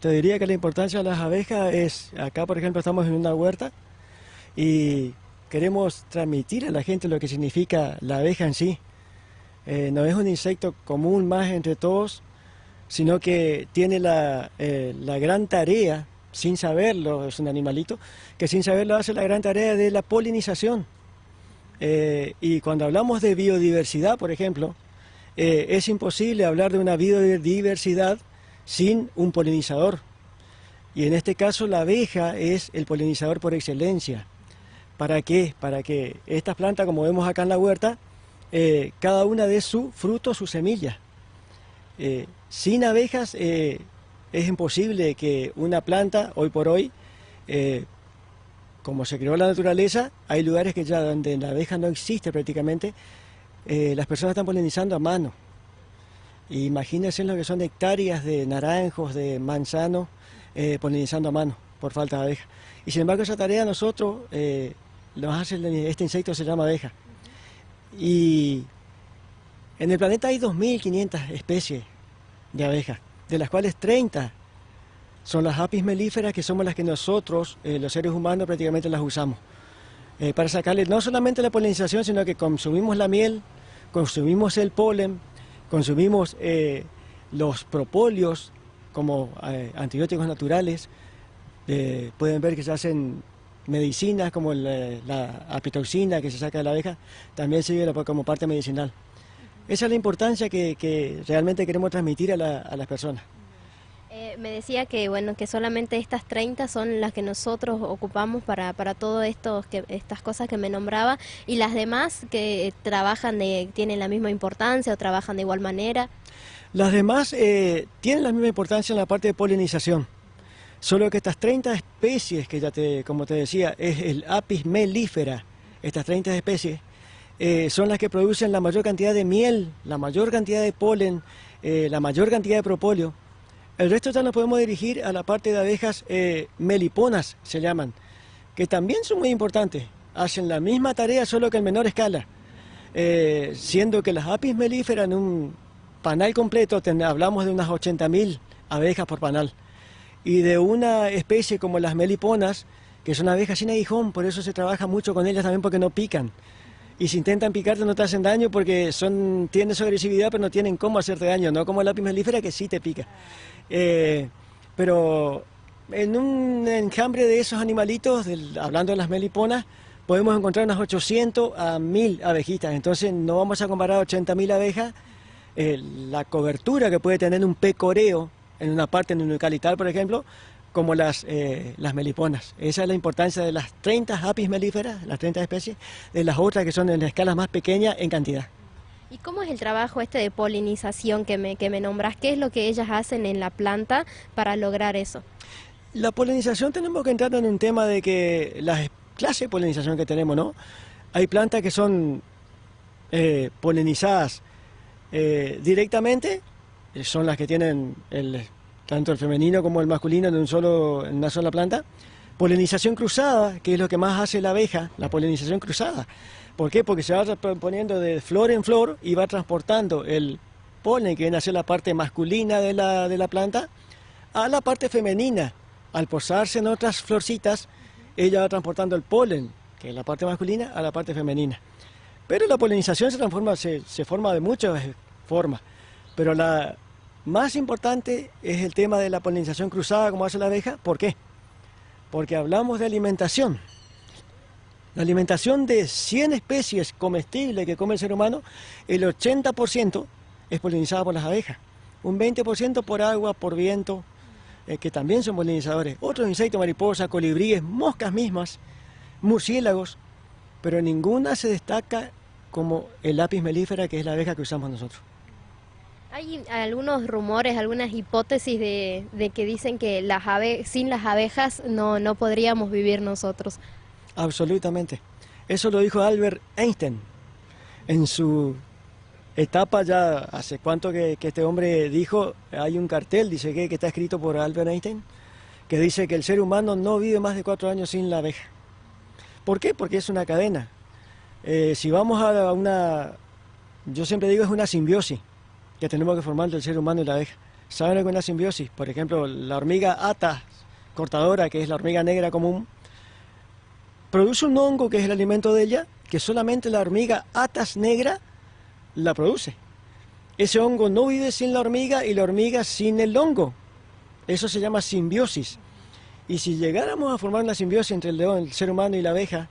te diría que la importancia de las abejas es, acá por ejemplo estamos en una huerta y queremos transmitir a la gente lo que significa la abeja en sí. No es un insecto común más entre todos, sino que tiene la gran tarea, sin saberlo, es un animalito, que sin saberlo hace la gran tarea de la polinización. Y cuando hablamos de biodiversidad, por ejemplo, es imposible hablar de una biodiversidad sin un polinizador. Y en este caso la abeja es el polinizador por excelencia. ¿Para qué? Para que estas plantas, como vemos acá en la huerta, cada una dé su fruto, su semilla. Sin abejas es imposible que una planta, hoy por hoy, como se creó la naturaleza, hay lugares que ya donde la abeja no existe prácticamente, las personas están polinizando a mano. Imagínense lo que son hectáreas de naranjos, de manzanos, polinizando a mano por falta de abeja. Y sin embargo esa tarea nosotros nos hace, este insecto se llama abeja. Y en el planeta hay 2.500 especies de abejas, de las cuales 30 son las apis melíferas, que somos las que nosotros, los seres humanos, prácticamente las usamos. Para sacarle no solamente la polinización, sino que consumimos la miel, consumimos el polen, consumimos los propóleos como antibióticos naturales. Pueden ver que se hacen medicinas como la apitoxina que se saca de la abeja, también sirve como parte medicinal. Esa es la importancia que realmente queremos transmitir a las personas. Me decía que bueno, que solamente estas 30 son las que nosotros ocupamos para todo esto, estas cosas que me nombraba, y las demás que trabajan tienen la misma importancia o trabajan de igual manera. Las demás tienen la misma importancia en la parte de polinización, solo que estas 30 especies que como te decía, es el apis mellifera, estas 30 especies son las que producen la mayor cantidad de miel, la mayor cantidad de polen, la mayor cantidad de propóleo. El resto ya nos podemos dirigir a la parte de abejas meliponas, se llaman, que también son muy importantes. Hacen la misma tarea, solo que en menor escala. Siendo que las apis melíferas en un panal completo, hablamos de unas 80.000 abejas por panal. Y de una especie como las meliponas, que son abejas sin aguijón, por eso se trabaja mucho con ellas también porque no pican. Y si intentan picarte no te hacen daño porque tienen su agresividad, pero no tienen cómo hacerte daño, no como la apis mellifera que sí te pica. Pero en un enjambre de esos animalitos, hablando de las meliponas, podemos encontrar unas 800 a 1.000 abejitas. Entonces no vamos a comparar 80.000 abejas, la cobertura que puede tener un pecoreo en una parte, en un eucaliptal, por ejemplo, como las meliponas. Esa es la importancia de las 30 apis melíferas, las 30 especies, de las otras que son en escalas más pequeñas en cantidad. ¿Y cómo es el trabajo de polinización que me nombras? ¿Qué es lo que ellas hacen en la planta para lograr eso? La polinización tenemos que entrar en un tema de que las clases de polinización que tenemos, ¿no? Hay plantas que son polinizadas directamente, son las que tienen tanto el femenino como el masculino en una sola planta. Polinización cruzada, que es lo que más hace la abeja, la polinización cruzada. ¿Por qué? Porque se va poniendo de flor en flor y va transportando el polen, que viene a ser la parte masculina de la planta, a la parte femenina. Al posarse en otras florcitas, ella va transportando el polen, que es la parte masculina, a la parte femenina. Pero la polinización se forma de muchas formas, pero la más importante es el tema de la polinización cruzada, como hace la abeja. ¿Por qué? Porque hablamos de alimentación. La alimentación de 100 especies comestibles que come el ser humano, el 80% es polinizada por las abejas. Un 20% por agua, por viento, que también son polinizadores. Otros insectos, mariposas, colibríes, moscas mismas, murciélagos, pero ninguna se destaca como el apis mellifera, que es la abeja que usamos nosotros. Hay algunos rumores, algunas hipótesis de que dicen que sin las abejas no podríamos vivir nosotros. Absolutamente. Eso lo dijo Albert Einstein en su etapa ya, hace cuánto que este hombre dijo, hay un cartel, dice que está escrito por Albert Einstein, que dice que el ser humano no vive más de 4 años sin la abeja. ¿Por qué? Porque es una cadena. Si vamos yo siempre digo, es una simbiosis que tenemos que formar entre el ser humano y la abeja. saben lo que es una simbiosis. Por ejemplo, la hormiga Atas cortadora, que es la hormiga negra común, produce un hongo que es el alimento de ella, que solamente la hormiga Atas negra la produce. Ese hongo no vive sin la hormiga y la hormiga sin el hongo. Eso se llama simbiosis. Y si llegáramos a formar una simbiosis entre el león, el ser humano y la abeja,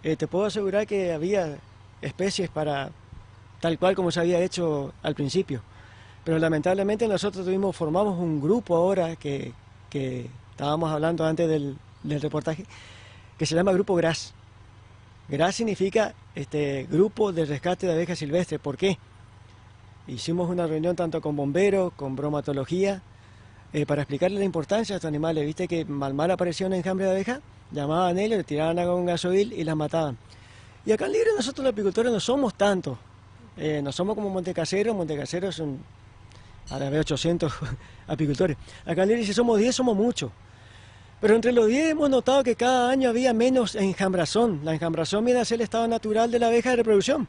te puedo asegurar que había especies para tal cual como se había hecho al principio. Pero lamentablemente nosotros formamos un grupo ahora que estábamos hablando antes del reportaje, que se llama Grupo GRAS. GRAS significa Grupo de Rescate de Abejas Silvestres. ¿Por qué? Hicimos una reunión tanto con bomberos, con bromatología, para explicarle la importancia de estos animales. Viste que mal aparecía un enjambre de abeja, llamaban ellos, le tiraban agua con gasoil y las mataban. Y acá en Libre nosotros los apicultores no somos tantos. No somos como Montecasero son, ahora veo 800 apicultores. Acá en Libre si somos 10 somos muchos. Pero entre los 10 hemos notado que cada año había menos enjambrazón. La enjambrazón viene a ser el estado natural de la abeja de reproducción.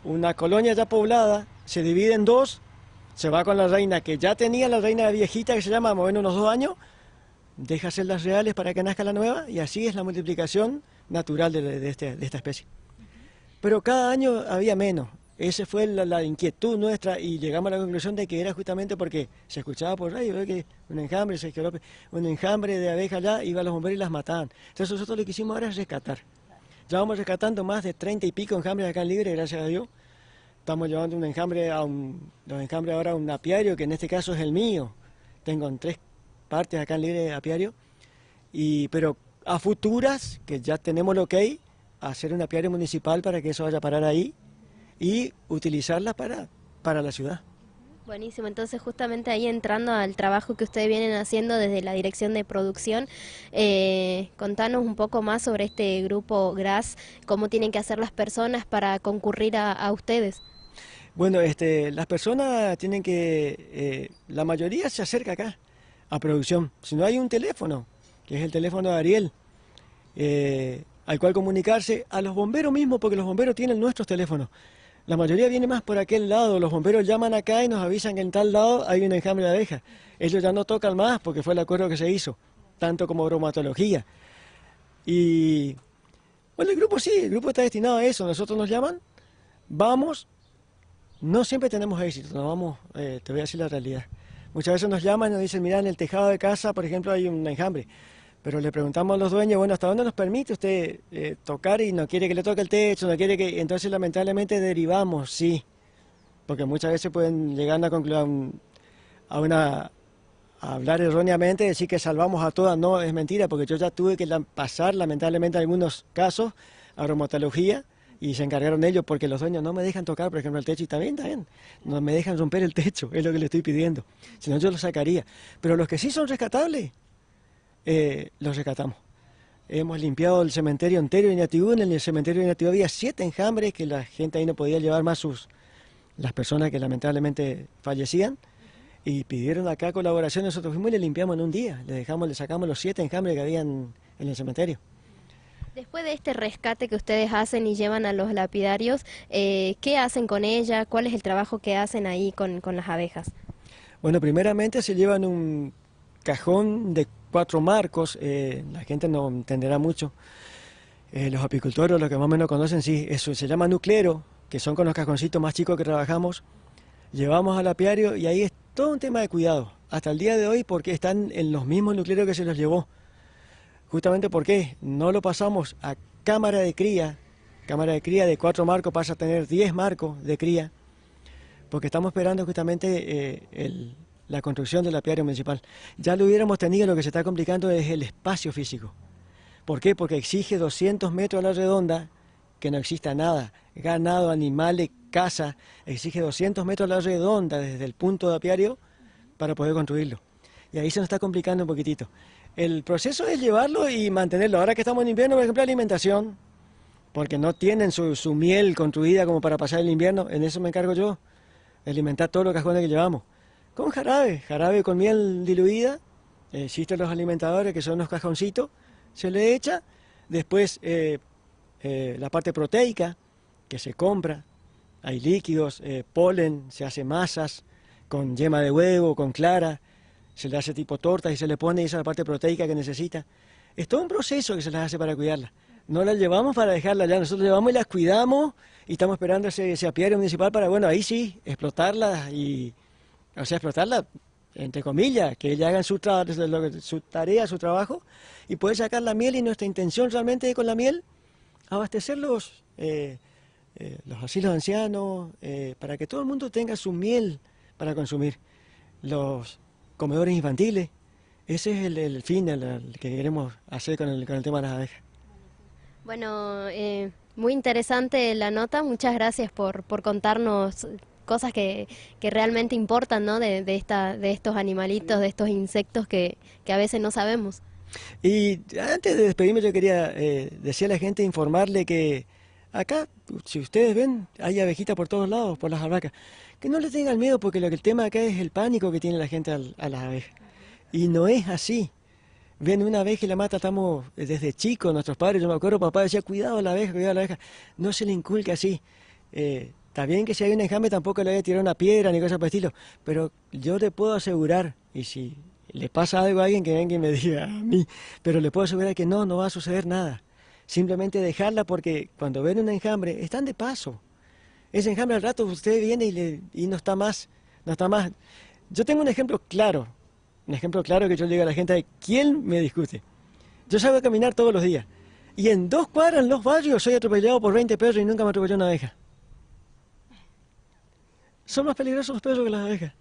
Una colonia ya poblada se divide en dos, se va con la reina que ya tenía, la reina viejita que se llama, más o menos unos 2 años, deja hacer las reales para que nazca la nueva y así es la multiplicación natural de esta especie. Pero cada año había menos. Esa fue la inquietud nuestra y llegamos a la conclusión de que era justamente porque se escuchaba por radio que un enjambre, Sergio López, un enjambre de abejas allá, iba a los bomberos y las mataban. Entonces nosotros lo que hicimos ahora es rescatar. Ya vamos rescatando más de 30 y pico enjambres acá en Libre, gracias a Dios. Estamos llevando un enjambre los enjambres ahora a un apiario, que en este caso es el mío. Tengo en 3 partes acá en Libre apiario. Pero a futuras, que ya tenemos lo que hay, hacer un apiario municipal para que eso vaya a parar ahí y utilizarla para la ciudad. Buenísimo, entonces justamente ahí entrando al trabajo que ustedes vienen haciendo desde la dirección de producción, contanos un poco más sobre este grupo GRAS, cómo tienen que hacer las personas para concurrir a ustedes. Bueno, las personas tienen que, la mayoría se acerca acá a producción, si no hay un teléfono, que es el teléfono de Ariel, al cual comunicarse, a los bomberos mismos, porque los bomberos tienen nuestros teléfonos. La mayoría viene más por aquel lado, los bomberos llaman acá y nos avisan que en tal lado hay un enjambre de abejas. Ellos ya no tocan más porque fue el acuerdo que se hizo, tanto como bromatología. Y bueno, el grupo sí, el grupo está destinado a eso, nosotros nos llaman, vamos, no siempre tenemos éxito, no vamos, te voy a decir la realidad. Muchas veces nos llaman y nos dicen, mira, en el tejado de casa, por ejemplo, hay un enjambre. Pero le preguntamos a los dueños, bueno, ¿hasta dónde nos permite usted tocar y no quiere que le toque el techo, no quiere que...? Entonces, lamentablemente, derivamos, sí. Porque muchas veces pueden llegar a hablar erróneamente, decir que salvamos a todas. No, es mentira, porque yo ya tuve que pasar, lamentablemente, algunos casos a bromatología y se encargaron ellos porque los dueños no me dejan tocar, por ejemplo, el techo y también, no me dejan romper el techo, es lo que le estoy pidiendo. Si no, yo lo sacaría. Pero los que sí son rescatables, los rescatamos. Hemos limpiado el cementerio entero de Ñatibú. En el cementerio de Ñatibú había 7 enjambres que la gente ahí no podía llevar más las personas que lamentablemente fallecían y pidieron acá colaboración. Nosotros fuimos y le limpiamos en un día, le sacamos los 7 enjambres que habían en el cementerio. Después de este rescate que ustedes hacen y llevan a los lapidarios, ¿qué hacen con ella? ¿Cuál es el trabajo que hacen ahí con las abejas? Bueno, primeramente se llevan un cajón de 4 marcos, la gente no entenderá mucho, los apicultores, los que más o menos conocen, sí, eso se llama nuclero, que son con los cajoncitos más chicos que trabajamos, llevamos al apiario y ahí es todo un tema de cuidado, hasta el día de hoy porque están en los mismos nucleros que se los llevó, justamente porque no lo pasamos a cámara de cría de 4 marcos pasa a tener 10 marcos de cría, porque estamos esperando justamente la construcción del apiario municipal. Ya lo hubiéramos tenido, lo que se está complicando es el espacio físico. ¿Por qué? Porque exige 200 metros a la redonda, que no exista nada. Ganado, animales, casa, exige 200 metros a la redonda desde el punto de apiario para poder construirlo. Y ahí se nos está complicando un poquitito. El proceso es llevarlo y mantenerlo. Ahora que estamos en invierno, por ejemplo, alimentación, porque no tienen su miel construida como para pasar el invierno, en eso me encargo yo, de alimentar todos los cajones que llevamos. Con jarabe con miel diluida, existen los alimentadores que son los cajoncitos, se le echa, después la parte proteica que se compra, hay líquidos, polen, se hace masas con yema de huevo, con clara, se le hace tipo tortas y se le pone esa parte proteica que necesita. Es todo un proceso que se las hace para cuidarla. No las llevamos para dejarla allá, nosotros llevamos y las cuidamos y estamos esperando ese apiario municipal para, bueno, ahí sí, explotarla y, o sea, explotarla, entre comillas, que ellas hagan su tarea, su trabajo y poder sacar la miel y nuestra intención realmente con la miel, abastecer los asilos de ancianos, para que todo el mundo tenga su miel para consumir, los comedores infantiles. Ese es el fin el que queremos hacer con el tema de las abejas. Bueno, muy interesante la nota, muchas gracias por contarnos cosas que realmente importan, ¿no? de estos animalitos, de estos insectos que a veces no sabemos. Y antes de despedirme yo quería decir a la gente, informarle que acá, si ustedes ven, hay abejitas por todos lados, por las albahacas. Que no le tengan miedo porque el tema acá es el pánico que tiene la gente a las abejas. Y no es así. Ven una abeja y la mata, estamos desde chicos, nuestros padres, yo me acuerdo, papá decía, cuidado a la abeja, cuidado a la abeja. No se le inculca así. Está bien que si hay un enjambre tampoco le voy a tirar una piedra ni cosas por el estilo, pero yo le puedo asegurar, y si le pasa algo a alguien que venga y me diga a mí, pero le puedo asegurar que no va a suceder nada. Simplemente dejarla porque cuando ven un enjambre, están de paso. Ese enjambre al rato usted viene y no está más, no está más. Yo tengo un ejemplo claro que yo le digo a la gente, ¿quién me discute? Yo salgo a caminar todos los días y en 2 cuadras en los barrios soy atropellado por 20 perros y nunca me atropelló una abeja. Son más peligrosos los perros que las abejas.